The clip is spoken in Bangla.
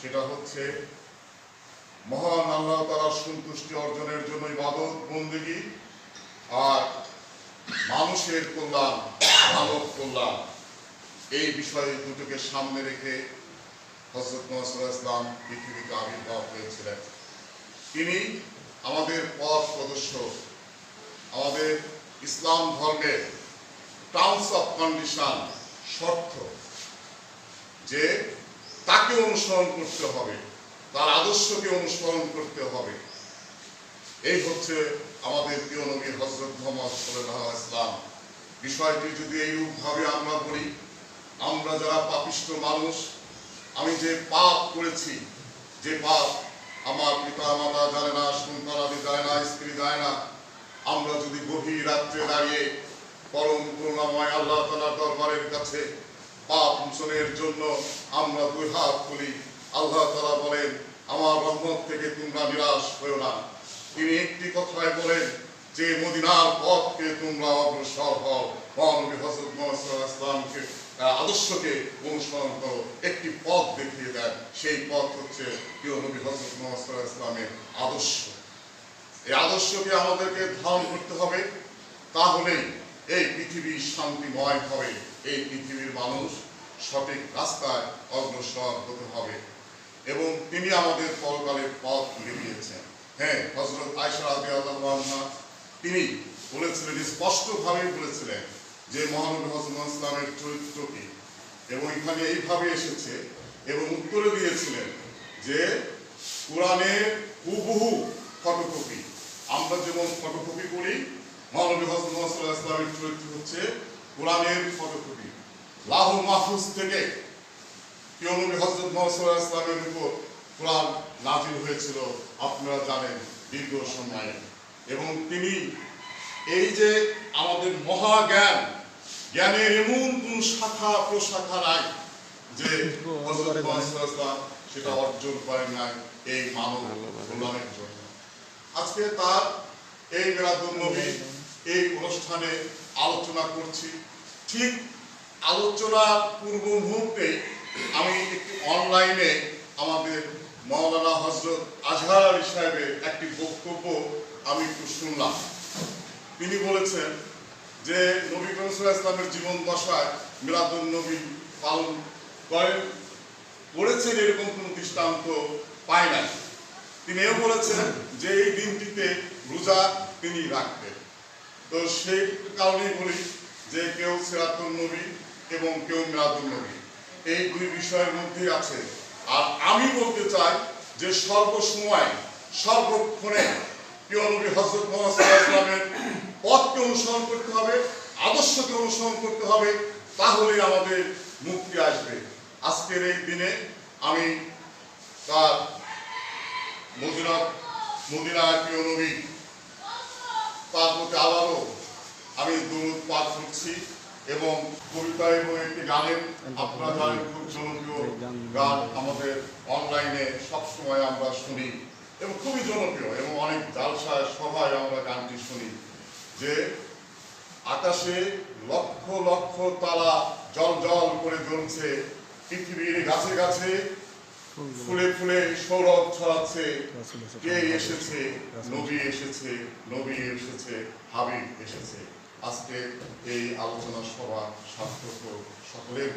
সেটা হচ্ছে মহান আল্লাহ তাআলার সন্তুষ্টি অর্জনের জন্য ইবাদত বন্দেগী আর মানুষের কল্যাণ, মানব কল্যাণ, এই বিষয় দুটোকে সামনে রেখে হযরত মুহাম্মদ সাল্লাল্লাহু আলাইহি ওয়াসাল্লাম পৃথিবীতে আবির্ভাব হয়েছিলেন। তিনি আমাদের পথ প্রদর্শক, আমাদের ইসলাম ধর্মের টার্মস অফ কন্ডিশন, শর্ত, যে তাকে অনুসরণ করতে হবে, তার আদর্শকে অনুসরণ করতে হবে। এই হচ্ছে আমাদের প্রিয় নবী হযরত মুহাম্মদ সাল্লাল্লাহু আলাইহি ওয়াসাল্লাম। বিষয়টি যদি এইরূপভাবে আমরা বলি, আমরা যারা পাপিষ্ঠ মানুষ, আমি যে পাপ করেছি, যে পাপ আমার পিতা মাতা জানে না, সন্তানাদি জানে না, স্ত্রী জানে না, আমরা যদি গভীর রাত্রে দাঁড়িয়ে পরম করুণাময় আল্লাহ তাআলার দরবারের কাছে পাপ মোচনের জন্য আমরা দুই হাত তুলি, আল্লাহ তাআলা বলেন, আমার রহমত থেকে তোমরা নিরাশ হয়ো না। তিনি একটি কথায় বলেন যে মদিনার পথকে তোমরা অগ্রসর হও, মহানবী হযরত মুহাম্মদ সাল্লাল্লাহু আলাইহি ওয়াসাল্লামকে আদর্শকে অনুসরণ করো। একটি পথ দেখিয়ে দেন, সেই পথ হচ্ছে প্রিয় নবী হযরত মুহাম্মদ সাল্লাল্লাহু আলাইহি ওয়াসাল্লামের আদর্শ। এই আদর্শকে আমাদেরকে ধারণ করতে হবে, তাহলেই এই পৃথিবী শান্তিময় হবে, এই পৃথিবীর মানুষ সঠিক রাস্তায় অগ্রসর হতে হবে। এবং তিনি আমাদের পরকালের পথ দেখিয়েছেন। হ্যাঁ, হযরত আয়েশা রাদিয়াল্লাহু আনহা তিনি বলেছিলেন, স্পষ্টভাবে বলেছিলেন যে মহানবী হযরত মুহাম্মদ ইসলামের চরিত্র কি, এবং এখানে এইভাবে এসেছে, এবং উত্তরে দিয়েছিলেন যে কোরআনের হুবহু ফটোকপি, আমরা যেমন ফটোকপি করি, মহানবী হযরত মুহাম্মদ সাল্লাল্লাহু আলাইহি ওয়াসাল্লামের চরিত্র হচ্ছে কোরআনের ফটোকপি। লাহুল মাহফুজ থেকে প্রিয় নবী হযরত মুহাম্মদ সাল্লাল্লাহু আলাইহি ওয়াসাল্লামের উপর কোরআন নাযিল হয়েছিল, আপনারা জানেন, দীর্ঘ সময়ে। এবং তিনি এই যে আমাদের মহাজ্ঞান, জ্ঞানের এমন কোন শাখা প্রশাখা নাই যে হযরত মুহাম্মদ সাল্লাল্লাহু আলাইহি ওয়াসাল্লাম সেটা অর্জন করেন নাই এই মানব কল্যাণের জন্য। আজকে তার এই মিলাদুন নবী এই অনুষ্ঠানে আলোচনা করছি। ঠিক আলোচনার পূর্ব মুহূর্তে আমি একটি অনলাইনে আমাদের মাওলানা হযরত আজহার আলী সাহেবের একটি বক্তব্য আমি একটু শুনলাম। তিনি বলেছেন যে নবী করিম সাল্লাল্লাহু আলাইহি ওয়াসাল্লামের জীবন দশায় মিলাদুন নবী পালন করেছেন এরকম কোনো দৃষ্টান্ত পায় নাই। তিনি এও বলেছেন যে এই দিনটিতে রোজা তিনি রাখতেন। তো সেই কারণেই বলি যে কেউ সিরাতুন নবী এবং কেউ মিলাদুন নবী, এই দুই বিষয়ের মধ্যেই আছে। আর আমি বলতে চাই যে সর্বসময় সর্বক্ষণে প্রিয় নবী হযরত মুহাম্মদ সাল্লাল্লাহু আলাইহি ওয়াসাল্লামের পথকে অনুসরণ করতে হবে, আদর্শকে অনুসরণ করতে হবে, তাহলেই আমাদের মুক্তি আসবে। আজকের এই দিনে আমি তার মদিনার প্রিয় নবী, তার প্রতি আবারও আমি দুরূদ পাঠ করছি। এবং কবিতা এবং একটি গানের, আপনারা জানেন, খুব জনপ্রিয় গান আমাদের অনলাইনে সবসময় আমরা শুনি এবং খুবই জনপ্রিয়, এবং অনেক জালসায় সভায় আমরা গানটি শুনি যে আকাশে লক্ষ লক্ষ তারা জল জল করে জ্বলছে, পৃথিবীর গাছে গাছে ফুলে ফুলে সৌরভ ছড়াচ্ছে, কে এসেছে, নবী এসেছে, নবী এসেছে, হাবিব এসেছে। আজকে এই আলোচনা সভা সার্থক সকলের